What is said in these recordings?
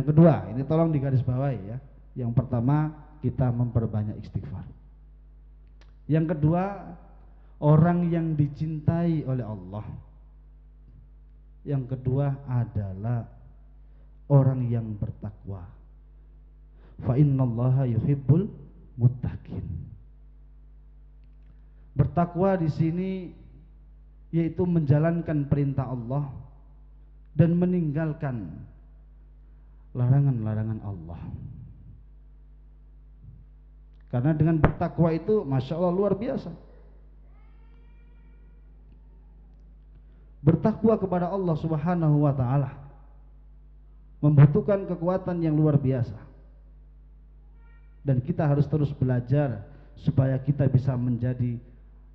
Yang kedua, ini tolong digarisbawahi ya. Yang pertama, kita memperbanyak istighfar. Yang kedua, orang yang dicintai oleh Allah. Yang kedua adalah orang yang bertakwa. Fa innallaha yuhibbul muttaqin. Bertakwa di sini yaitu menjalankan perintah Allah dan meninggalkan larangan-larangan Allah. Karena dengan bertakwa itu Masya Allah luar biasa. Bertakwa kepada Allah Subhanahu wa ta'ala membutuhkan kekuatan yang luar biasa. Dan kita harus terus belajar supaya kita bisa menjadi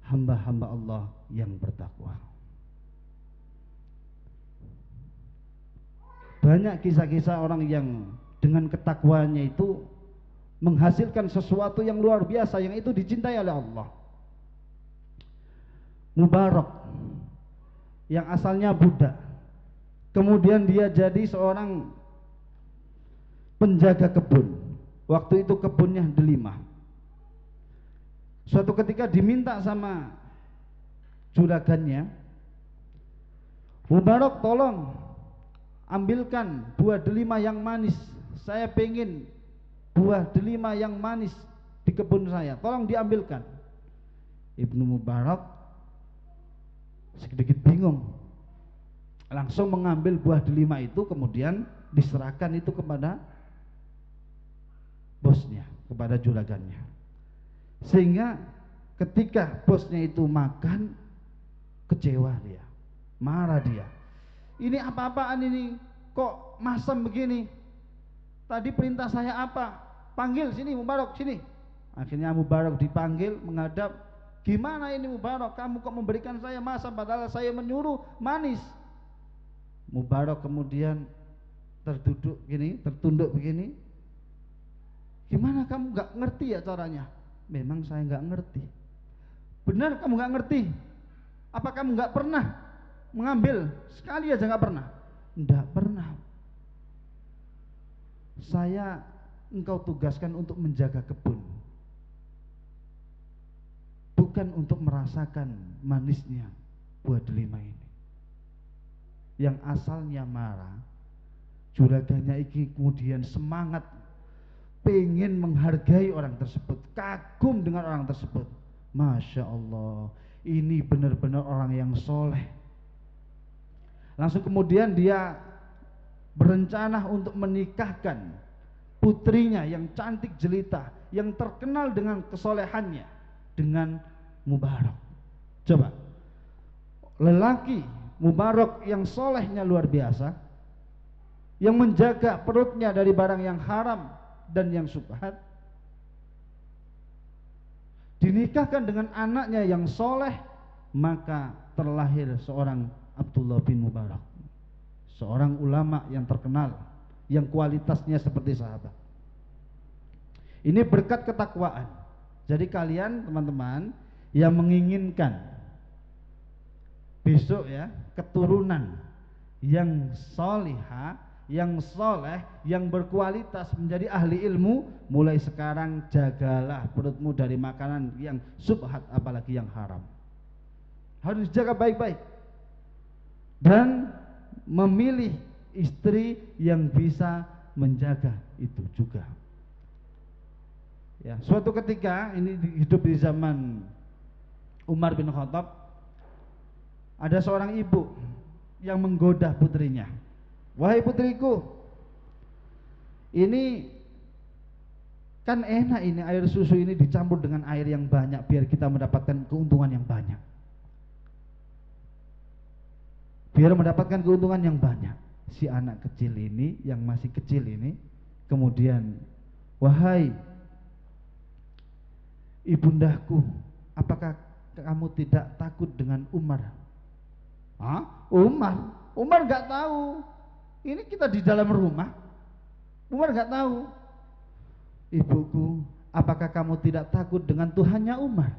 hamba-hamba Allah yang bertakwa. Banyak kisah-kisah orang yang dengan ketakwaannya itu menghasilkan sesuatu yang luar biasa, yang itu dicintai oleh Allah. Mubarak yang asalnya budak, kemudian dia jadi seorang penjaga kebun. Waktu itu kebunnya delima. Suatu ketika diminta sama juragannya, Mubarak tolong ambilkan buah delima yang manis. Saya pengen buah delima yang manis di kebun saya, tolong diambilkan. Ibnu Mubarak sedikit bingung, langsung mengambil buah delima itu, kemudian diserahkan itu kepada bosnya, kepada juragannya. Sehingga ketika bosnya itu makan, kecewa dia, marah dia. Ini apa-apaan ini? Kok masam begini? Tadi perintah saya apa? Panggil sini Mubarak, sini. Akhirnya Mubarak dipanggil, menghadap. Gimana ini Mubarak? Kamu kok memberikan saya masam padahal saya menyuruh manis? Mubarak kemudian tertunduk begini. Gimana kamu gak ngerti ya caranya? Memang saya gak ngerti. Benar kamu gak ngerti? Apa kamu gak pernah mengambil? Sekali aja gak pernah? Tidak pernah. Saya engkau tugaskan untuk menjaga kebun, bukan untuk merasakan manisnya buah delima ini. Yang asalnya marah, juragannya ini kemudian semangat, pengen menghargai orang tersebut, kagum dengan orang tersebut. Masya Allah, ini benar-benar orang yang soleh. Langsung kemudian dia berencana untuk menikahkan putrinya yang cantik jelita, yang terkenal dengan kesolehannya, dengan Mubarak. Coba, lelaki Mubarak yang solehnya luar biasa, yang menjaga perutnya dari barang yang haram dan yang syubhat, dinikahkan dengan anaknya yang soleh, maka terlahir seorang Abdullah bin Mubarak, seorang ulama yang terkenal, yang kualitasnya seperti sahabat. Ini berkat ketakwaan. Jadi kalian teman-teman yang menginginkan besok ya keturunan yang solihah, yang soleh, yang berkualitas, menjadi ahli ilmu, mulai sekarang jagalah perutmu dari makanan yang subhat, apalagi yang haram. Harus jaga baik-baik dan memilih istri yang bisa menjaga itu juga. Ya, suatu ketika ini hidup di zaman Umar bin Khattab, ada seorang ibu yang menggoda putrinya. Wahai putriku, ini kan enak ini air susu ini dicampur dengan air yang banyak biar kita mendapatkan keuntungan yang banyak. Biar mendapatkan keuntungan yang banyak. Si anak kecil ini, yang masih kecil ini, kemudian, wahai ibundaku, apakah kamu tidak takut dengan Umar? Hah? Umar? Umar gak tahu. Ini kita di dalam rumah. Umar gak tahu. Ibuku, apakah kamu tidak takut dengan Tuhannya Umar?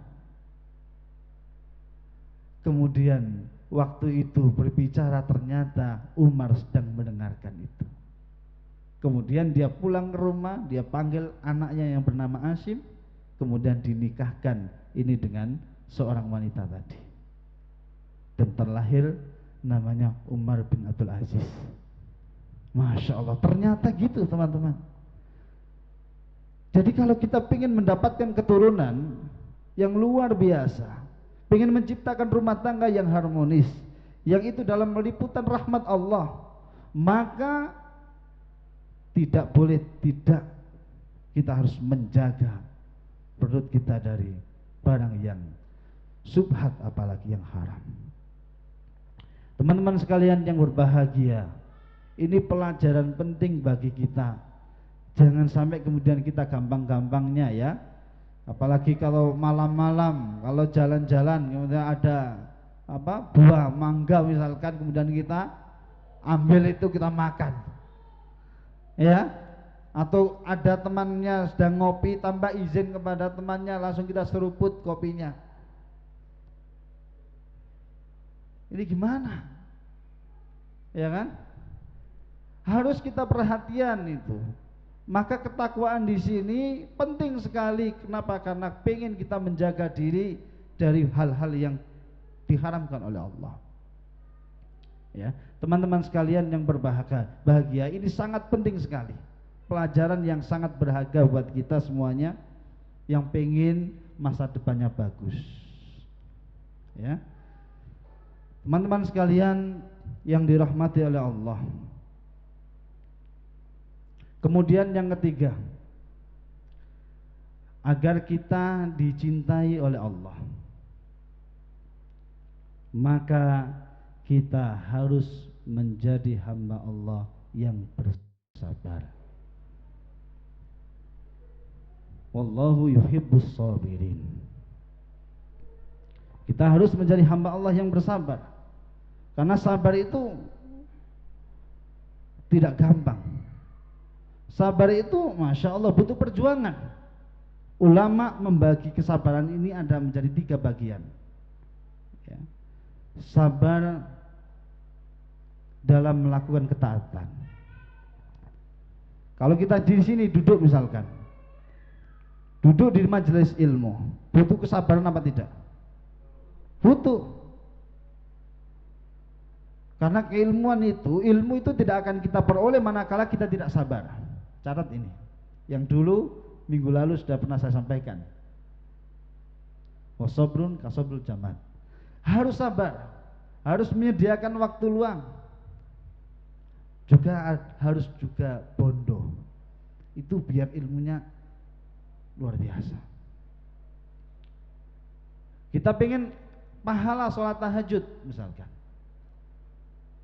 Kemudian waktu itu berbicara, ternyata Umar sedang mendengarkan itu. Kemudian dia pulang ke rumah, dia panggil anaknya yang bernama Asim, kemudian dinikahkan ini dengan seorang wanita tadi. Dan terlahir namanya Umar bin Abdul Aziz. Masya Allah, ternyata gitu teman-teman. Jadi kalau kita ingin mendapatkan keturunan yang luar biasa, ingin menciptakan rumah tangga yang harmonis, yang itu dalam liputan rahmat Allah, maka tidak boleh tidak, kita harus menjaga perut kita dari barang yang subhat, apalagi yang haram. Teman-teman sekalian yang berbahagia, ini pelajaran penting bagi kita. Jangan sampai kemudian kita gampang-gampangnya ya, apalagi kalau malam-malam, kalau jalan-jalan kemudian ada buah mangga misalkan, kemudian kita ambil itu, kita makan ya, atau ada temannya sedang ngopi, tanpa izin kepada temannya langsung kita seruput kopinya. Ini gimana? Ya kan? Harus kita perhatian itu. Maka ketakwaan di sini penting sekali. Kenapa? Karena pengen kita menjaga diri dari hal-hal yang diharamkan oleh Allah. Ya, teman-teman sekalian yang berbahagia, ini sangat penting sekali. Pelajaran yang sangat berharga buat kita semuanya yang pengen masa depannya bagus. Ya. Teman-teman sekalian yang dirahmati oleh Allah. Kemudian yang ketiga, agar kita dicintai oleh Allah, maka kita harus menjadi hamba Allah yang bersabar. Wallahu yuhibbus sabirin. Kita harus menjadi hamba Allah yang bersabar. Karena sabar itu tidak gampang. Sabar itu Masya Allah butuh perjuangan. Ulama membagi kesabaran ini ada menjadi 3 bagian ya. Sabar dalam melakukan ketaatan. Kalau kita di sini duduk misalkan, duduk di majelis ilmu, butuh kesabaran apa tidak? Butuh. Karena keilmuan itu, ilmu itu tidak akan kita peroleh manakala kita tidak sabar. Catat ini. Yang dulu minggu lalu sudah pernah saya sampaikan. Wasobrun kasobrul jamad. Harus sabar. Harus menyediakan waktu luang. Juga harus juga bondo. Itu biar ilmunya luar biasa. Kita pengen pahala sholat tahajud misalkan,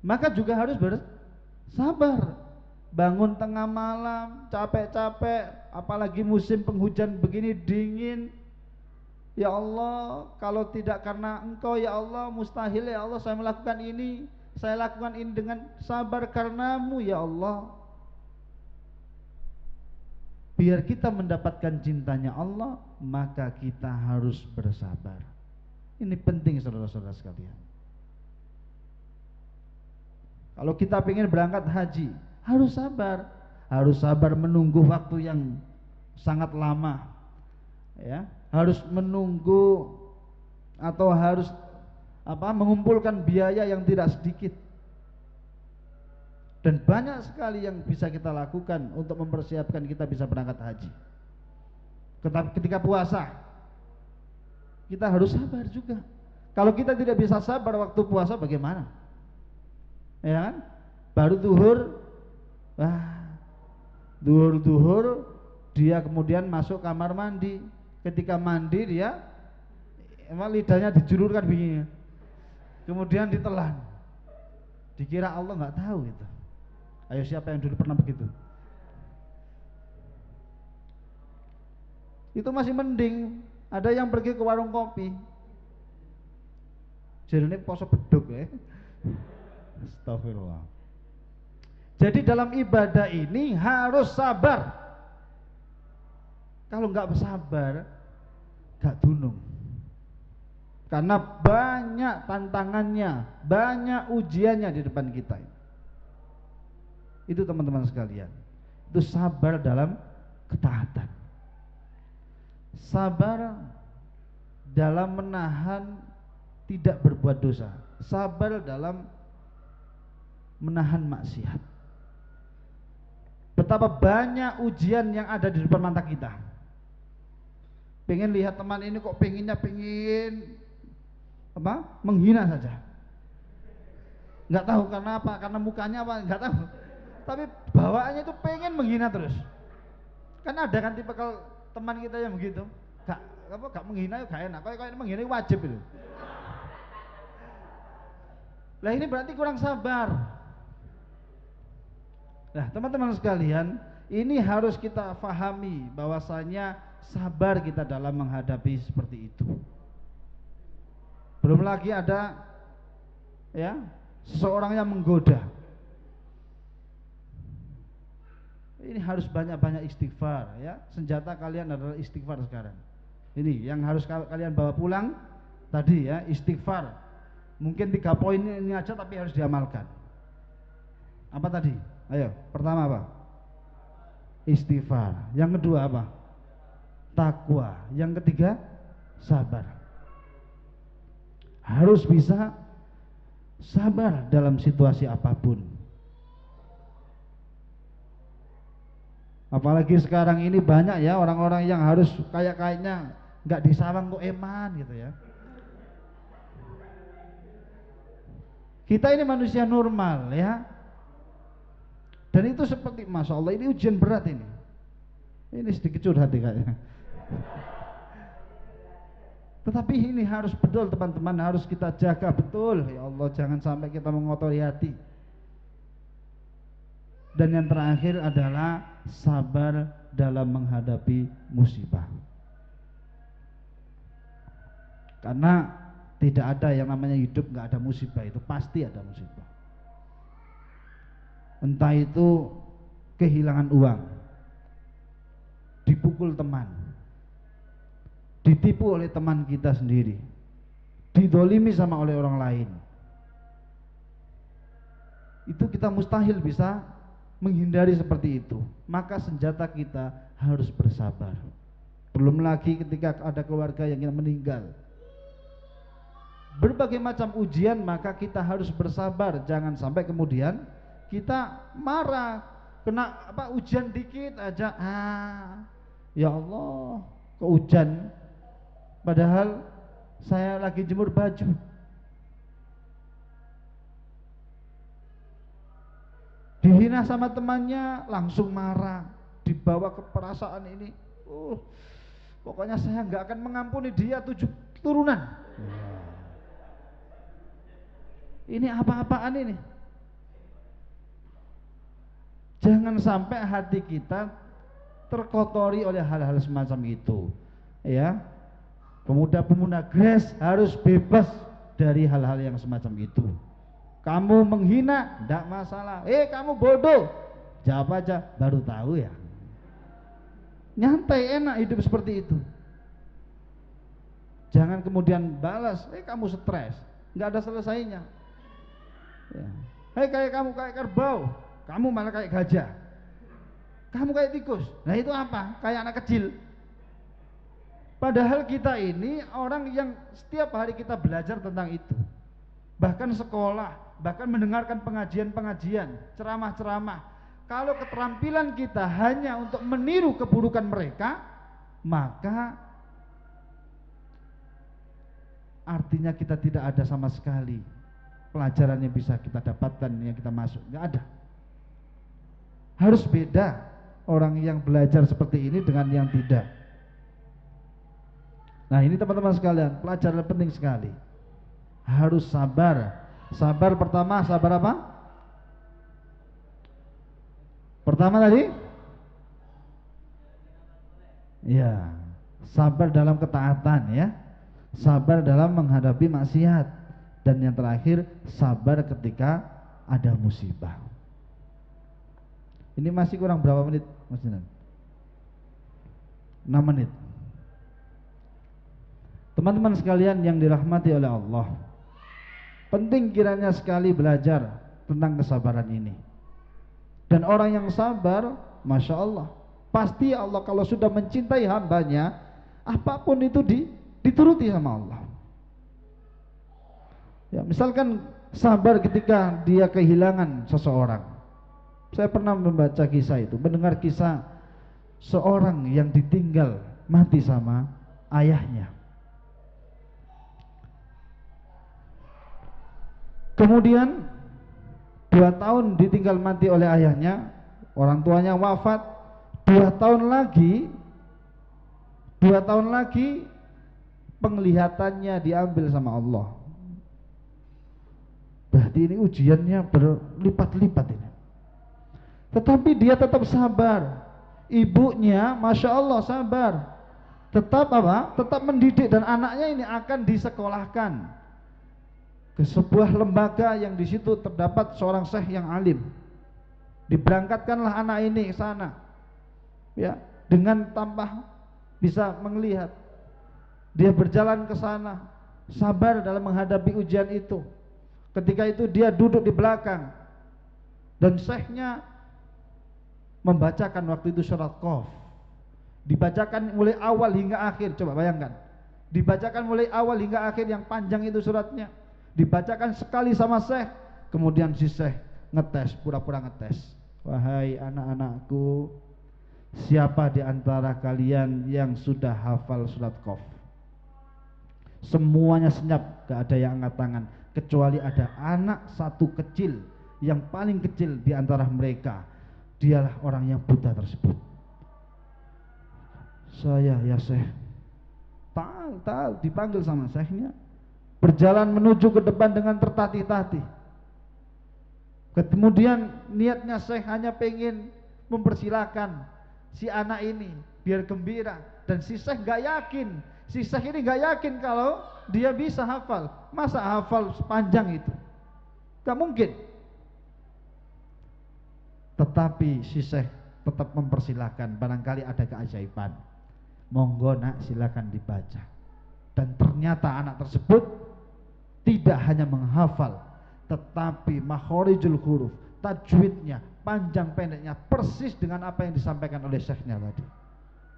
maka juga harus bersabar. Bangun tengah malam, capek-capek, apalagi musim penghujan begini dingin. Ya Allah, kalau tidak karena Engkau ya Allah, mustahil ya Allah saya melakukan ini. Saya lakukan ini dengan sabar karenamu ya Allah. Biar kita mendapatkan cintanya Allah, maka kita harus bersabar. Ini penting saudara-saudara sekalian. Kalau kita ingin berangkat haji, harus sabar. Harus sabar menunggu waktu yang sangat lama. Ya, harus menunggu atau harus mengumpulkan biaya yang tidak sedikit. Dan banyak sekali yang bisa kita lakukan untuk mempersiapkan kita bisa berangkat haji. Ketika puasa, kita harus sabar juga. Kalau kita tidak bisa sabar waktu puasa bagaimana? Ya kan? Baru zuhur, zuhur dia kemudian masuk kamar mandi. Ketika mandi dia lidahnya dijulurkan begini, kemudian ditelan. Dikira Allah nggak tahu itu. Ayo siapa yang dulu pernah begitu? Itu masih mending. Ada yang pergi ke warung kopi. Jadi ini poso beduk ya. Astagfirullah. Jadi dalam ibadah ini harus sabar. Kalau nggak bersabar, nggak dunung. Karena banyak tantangannya, banyak ujiannya di depan kita. Itu teman-teman sekalian. Itu sabar dalam ketaatan. Sabar dalam menahan tidak berbuat dosa. Sabar dalam menahan maksiat. Betapa banyak ujian yang ada di depan mata kita. Pengen lihat teman ini kok pengen menghina saja. Nggak tahu karena apa, karena mukanya apa, nggak tahu. Tapi bawaannya itu pengen menghina terus. Kan ada kan tipe kalau teman kita yang begitu, gak menghina gak enak. Kalau menghina wajib itu. Lah ini berarti kurang sabar. Nah, teman-teman sekalian, ini harus kita fahami bahwasanya sabar kita dalam menghadapi seperti itu. Belum lagi ada ya, seseorang yang menggoda. Ini harus banyak-banyak istighfar ya. Senjata kalian adalah istighfar sekarang. Ini yang harus kalian bawa pulang tadi ya, istighfar. Mungkin 3 poin ini aja tapi harus diamalkan. Apa tadi? Ayo, pertama apa? Istighfar. Yang kedua apa? Takwa. Yang ketiga sabar. Harus bisa sabar dalam situasi apapun. Apalagi sekarang ini banyak ya orang-orang yang harus kayaknya nggak disawang kok eman gitu ya. Kita ini manusia normal ya. Dan itu seperti, Masya Allah, ini ujian berat ini. Ini sedikit curhat kayaknya. Tetapi ini harus betul teman-teman, harus kita jaga betul. Ya Allah, jangan sampai kita mengotori hati. Dan yang terakhir adalah sabar dalam menghadapi musibah. Karena tidak ada yang namanya hidup nggak ada musibah, itu pasti ada musibah. Entah itu kehilangan uang, dipukul teman, ditipu oleh teman kita sendiri, didolimi sama oleh orang lain. Itu kita mustahil bisa menghindari seperti itu. Maka senjata kita harus bersabar. Belum lagi ketika ada keluarga yang meninggal, berbagai macam ujian, maka kita harus bersabar. Jangan sampai kemudian kita marah, kena ujian dikit aja, ya Allah kok hujan, padahal saya lagi jemur baju. Dihina sama temannya langsung marah, dibawa ke perasaan ini, pokoknya saya nggak akan mengampuni dia 7 turunan. Ini apa-apaan ini? Jangan sampai hati kita terkotori oleh hal-hal semacam itu. Ya, pemuda-pemuda Grace harus bebas dari hal-hal yang semacam itu. Kamu menghina, tidak masalah. Kamu bodoh, jawab aja, baru tahu ya. Nyantai, enak hidup seperti itu. Jangan kemudian balas, kamu stres, nggak ada selesainya. Ya. Kayak kamu kayak kerbau, kamu malah kayak gajah, kamu kayak tikus. Nah itu apa? Kayak anak kecil. Padahal kita ini orang yang setiap hari kita belajar tentang itu. Bahkan sekolah, bahkan mendengarkan pengajian-pengajian, ceramah-ceramah. Kalau keterampilan kita hanya untuk meniru keburukan mereka, maka artinya kita tidak ada sama sekali pelajaran yang bisa kita dapatkan, yang kita masuk, nggak ada. Harus beda orang yang belajar seperti ini dengan yang tidak. Nah ini teman-teman sekalian, pelajaran penting sekali. Harus sabar. Sabar pertama, sabar apa? Pertama tadi? Ya, sabar dalam ketaatan ya. Sabar dalam menghadapi maksiat. Dan yang terakhir, sabar ketika ada musibah. Ini masih kurang berapa menit, Mas Dinan? 6 menit. Teman-teman sekalian yang dirahmati oleh Allah, penting kiranya sekali belajar tentang kesabaran ini. Dan orang yang sabar Masya Allah. Pasti Allah kalau sudah mencintai hambanya, apapun itu dituruti sama Allah. Ya, misalkan sabar ketika dia kehilangan seseorang. Saya pernah membaca kisah itu, mendengar kisah seorang yang ditinggal mati sama ayahnya. Kemudian 2 tahun ditinggal mati oleh ayahnya, orang tuanya wafat. 2 tahun lagi penglihatannya diambil sama Allah. Berarti ini ujiannya berlipat-lipat ini. Tetapi dia tetap sabar. Ibunya Masya Allah sabar. Tetap apa? Tetap mendidik, dan anaknya ini akan disekolahkan ke sebuah lembaga yang di situ terdapat seorang syekh yang alim. Diberangkatkanlah anak ini ke sana. Ya, dengan tanpa bisa melihat. Dia berjalan ke sana, sabar dalam menghadapi ujian itu. Ketika itu dia duduk di belakang, dan syekhnya membacakan waktu itu surat Qaf. Dibacakan mulai awal hingga akhir, coba bayangkan. Dibacakan mulai awal hingga akhir, yang panjang itu suratnya. Dibacakan sekali sama syekh, kemudian si syekh ngetes, pura-pura ngetes. Wahai anak-anakku, siapa di antara kalian yang sudah hafal surat Qaf? Semuanya senyap, gak ada yang angkat tangan, kecuali ada anak satu kecil, yang paling kecil di antara mereka. Dialah orang yang buta tersebut. Saya, ya syekh. Tak dipanggil sama syekhnya, berjalan menuju ke depan dengan tertatih-tatih. Kemudian niatnya syekh hanya pengen mempersilahkan si anak ini biar gembira, dan si syekh gak yakin. Si syekh ini gak yakin kalau dia bisa hafal. Masa hafal sepanjang itu? Gak mungkin. Tetapi si syekh tetap mempersilahkan, barangkali ada keajaiban. Monggo nak, silakan dibaca. Dan ternyata anak tersebut tidak hanya menghafal, tetapi makhorijul huruf, tajwidnya, panjang pendeknya persis dengan apa yang disampaikan oleh syekhnya tadi.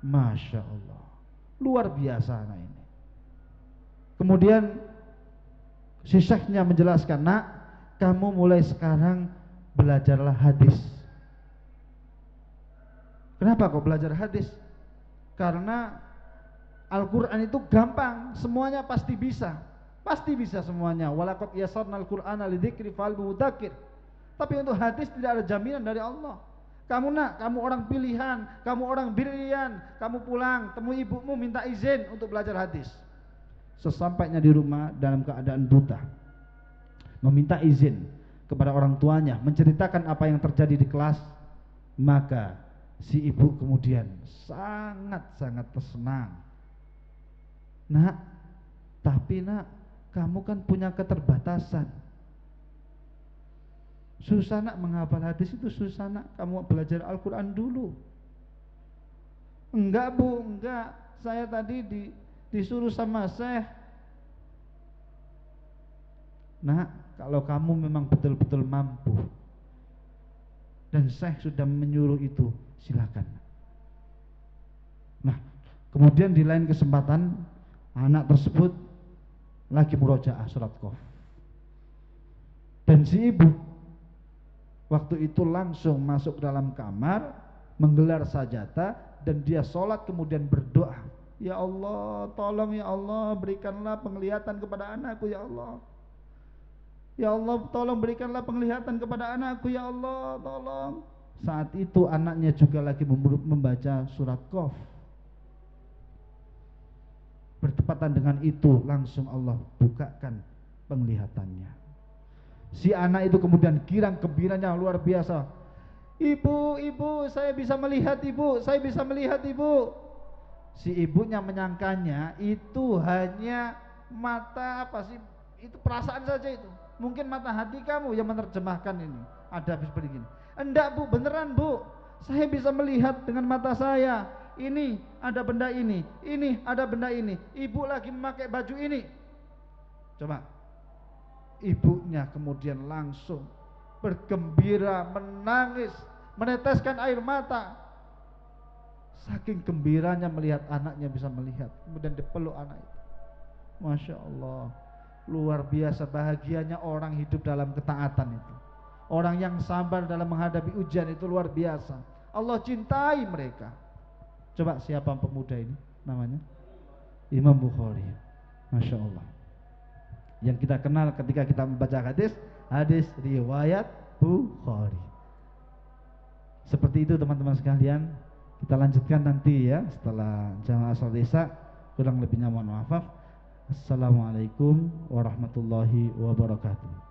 Masya Allah, luar biasa anak ini. Kemudian si syekhnya menjelaskan, nak, kamu mulai sekarang belajarlah hadis. Kenapa kok belajar hadis? Karena Al-Quran itu gampang, semuanya pasti bisa. Pasti bisa semuanya. Walaqad yasarnal Qur'ana lidzikri fahal mudzakir. Tapi untuk hadis tidak ada jaminan dari Allah. Kamu nak, kamu orang pilihan, kamu orang brilian, kamu pulang, temui ibumu, minta izin untuk belajar hadis. Sesampainya di rumah dalam keadaan buta, meminta izin kepada orang tuanya, menceritakan apa yang terjadi di kelas, maka si ibu kemudian sangat-sangat tersenang. Nak, tapi nak, kamu kan punya keterbatasan. Susah nak menghafal hadis itu, susah nak, kamu belajar Al-Quran dulu. Enggak bu, enggak, saya tadi disuruh sama syekh. Nak, kalau kamu memang betul-betul mampu dan syekh sudah menyuruh itu, silakan. Nah, kemudian di lain kesempatan anak tersebut lagi murojaah surat Qaf, dan si ibu waktu itu langsung masuk ke dalam kamar, menggelar sajadah, dan dia sholat kemudian berdoa, ya Allah, tolong ya Allah, berikanlah penglihatan kepada anakku ya Allah. Ya Allah, tolong berikanlah penglihatan kepada anakku ya Allah, tolong. Saat itu anaknya juga lagi membaca surat Qaf. Bertepatan dengan itu langsung Allah bukakan penglihatannya. Si anak itu kemudian girang, gembiranya luar biasa. Ibu, ibu, saya bisa melihat ibu, saya bisa melihat ibu. Si ibunya menyangkanya itu hanya mata apa sih? Itu perasaan saja itu. Mungkin mata hati kamu yang menerjemahkan ini. Ada habis begini. Enggak bu, beneran bu, saya bisa melihat dengan mata saya. Ini ada benda ini ada benda ini. Ibu lagi memakai baju ini. Coba. Ibunya kemudian langsung bergembira, menangis, meneteskan air mata. Saking gembiranya melihat anaknya bisa melihat, kemudian dipeluk anak itu. Masya Allah, luar biasa bahagianya orang hidup dalam ketaatan itu. Orang yang sabar dalam menghadapi ujian itu luar biasa. Allah cintai mereka. Coba siapa pemuda ini namanya? Imam Bukhari. Masya Allah. Yang kita kenal ketika kita membaca hadis, hadis riwayat Bukhari. Seperti itu teman-teman sekalian. Kita lanjutkan nanti ya setelah jamaah salat Isya. Kurang lebihnya mohon maaf. Assalamualaikum warahmatullahi wabarakatuh.